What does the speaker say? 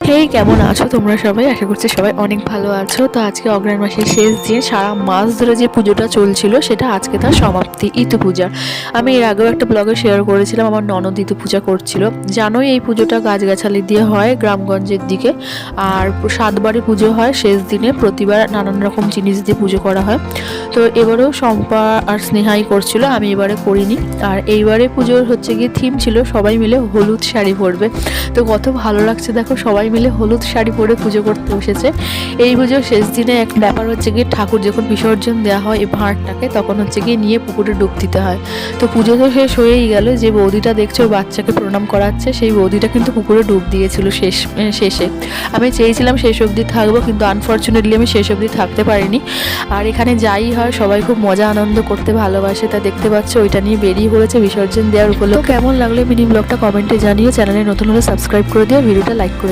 হেই, কেমন আছো তোমরা সবাই? আশা করছি সবাই অনেক ভালো আছো। তো আজকে অগ্রহায়ণ মাসের শেষ দিন, সারা মাস ধরে যে পুজোটা চলছিল সেটা আজকে তার সমাপ্তি, ইতু পূজা। আমি এর আগেও একটা ব্লগে শেয়ার করেছিলাম, আমার ননদ ইতু পূজা করছিল। জানোই এই পুজোটা গাছগাছালি দিয়ে হয় গ্রামগঞ্জের দিকে। আর 7বারই পুজো হয় শেষ দিনে, প্রতিবার নানান রকম জিনিস দিয়ে পুজো করা হয়। তো এবারেও শম্পা আর স্নেহাই করছিল, আমি এবারে করিনি। আর এইবারে পুজোর হচ্ছে গিয়ে থিম ছিল সবাই মিলে হলুদ শাড়ি পরবে। তো কত ভালো লাগছে দেখো, সবাই মিলে হলুদ শাড়ি পরে পুজো করতে বসেছে। এই পুজোর শেষ দিনে এক ব্যাপার হচ্ছে গিয়ে ঠাকুর যখন বিসর্জন দেওয়া হয় এই ভাঁড়টাকে, তখন হচ্ছে গিয়ে নিয়ে পুকুরে ডুব দিতে হয়। তো পুজো তো শেষ হয়েই গেল, যে বৌদিটা দেখছো বাচ্চাকে প্রণাম করাচ্ছে, সেই বৌদিটা কিন্তু পুকুরে ডুব দিয়েছিল শেষে। আমি চেয়েছিলাম শেষ অবধি থাকবো, কিন্তু আনফর্চুনেটলি আমি শেষ অবধি থাকতে পারিনি। আর এখানে যাই হয় সবাই খুব মজা আনন্দ করতে ভালোবাসে, তা দেখতে পাচ্ছ ওইটা নিয়ে বেরিয়ে পড়েছে বিসর্জন দেওয়ার উপলক্ষে। কেমন লাগলো মিনি ব্লগটা কমেন্টে জানিও। চ্যানেলে নতুন হলে সাবস্ক্রাইব করে দিও, ভিডিওটা লাইক করে